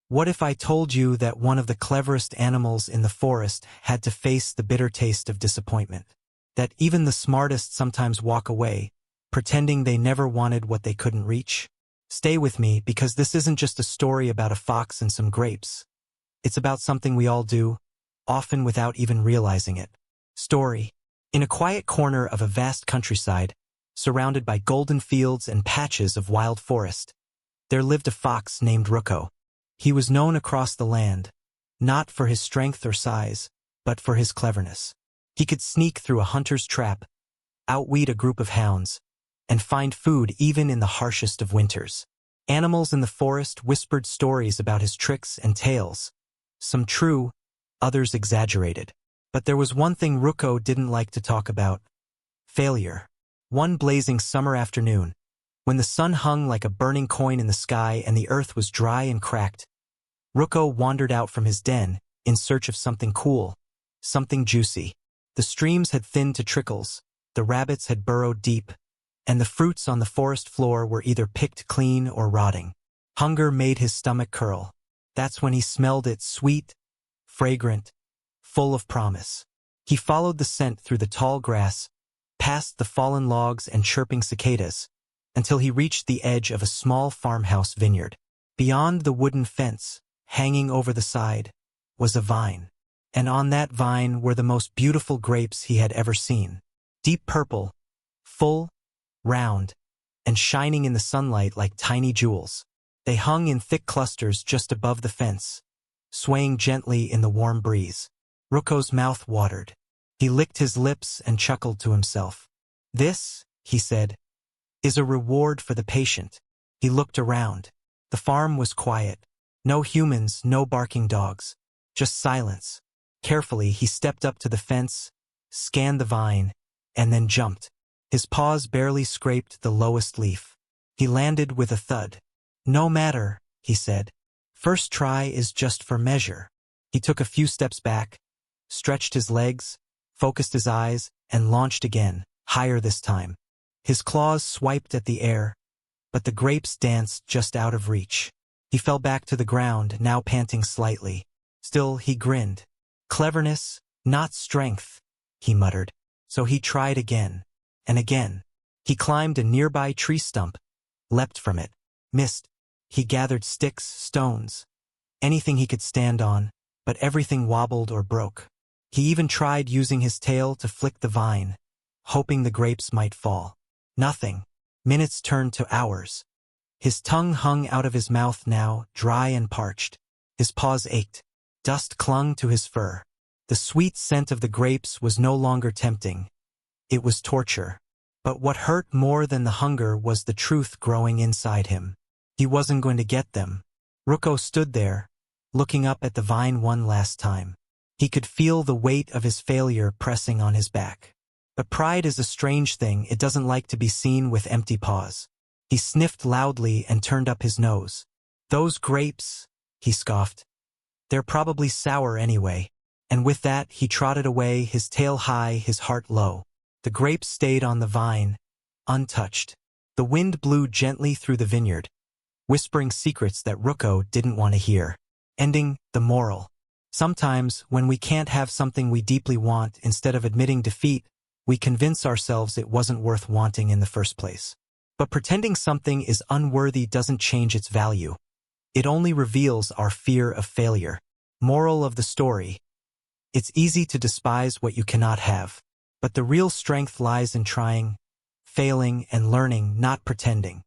What if I told you that one of the cleverest animals in the forest had to face the bitter taste of disappointment? That even the smartest sometimes walk away, pretending they never wanted what they couldn't reach? Stay with me, because this isn't just a story about a fox and some grapes. It's about something we all do, often without even realizing it. Story. In a quiet corner of a vast countryside, surrounded by golden fields and patches of wild forest, there lived a fox named Ruko. He was known across the land, not for his strength or size, but for his cleverness. He could sneak through a hunter's trap, outwit a group of hounds, and find food even in the harshest of winters. Animals in the forest whispered stories about his tricks and tales, some true, others exaggerated. But there was one thing Ruko didn't like to talk about: failure. One blazing summer afternoon, when the sun hung like a burning coin in the sky and the earth was dry and cracked, Ruko wandered out from his den in search of something cool, something juicy. The streams had thinned to trickles, the rabbits had burrowed deep, and the fruits on the forest floor were either picked clean or rotting. Hunger made his stomach curl. That's when he smelled it, sweet, fragrant, full of promise. He followed the scent through the tall grass, past the fallen logs and chirping cicadas, until he reached the edge of a small farmhouse vineyard. Beyond the wooden fence, hanging over the side, was a vine. And on that vine were the most beautiful grapes he had ever seen. Deep purple, full, round, and shining in the sunlight like tiny jewels. They hung in thick clusters just above the fence, swaying gently in the warm breeze. Ruko's mouth watered. He licked his lips and chuckled to himself. "This," he said, "is a reward for the patient." He looked around. The farm was quiet. No humans, no barking dogs. Just silence. Carefully, he stepped up to the fence, scanned the vine, and then jumped. His paws barely scraped the lowest leaf. He landed with a thud. "No matter," he said. "First try is just for measure." He took a few steps back, stretched his legs, focused his eyes, and launched again, higher this time. His claws swiped at the air, but the grapes danced just out of reach. He fell back to the ground, now panting slightly. Still, he grinned. "Cleverness, not strength," he muttered. So he tried again, and again. He climbed a nearby tree stump, leapt from it, missed. He gathered sticks, stones, anything he could stand on, but everything wobbled or broke. He even tried using his tail to flick the vine, hoping the grapes might fall. Nothing. Minutes turned to hours. His tongue hung out of his mouth now, dry and parched. His paws ached. Dust clung to his fur. The sweet scent of the grapes was no longer tempting. It was torture. But what hurt more than the hunger was the truth growing inside him. He wasn't going to get them. Ruko stood there, looking up at the vine one last time. He could feel the weight of his failure pressing on his back. But pride is a strange thing. It doesn't like to be seen with empty paws. He sniffed loudly and turned up his nose. "Those grapes," he scoffed. "They're probably sour anyway." And with that, he trotted away, his tail high, his heart low. The grapes stayed on the vine, untouched. The wind blew gently through the vineyard, whispering secrets that Ruko didn't want to hear. Ending, the moral. Sometimes, when we can't have something we deeply want, instead of admitting defeat, we convince ourselves it wasn't worth wanting in the first place. But pretending something is unworthy doesn't change its value. It only reveals our fear of failure. Moral of the story: it's easy to despise what you cannot have. But the real strength lies in trying, failing, and learning, not pretending.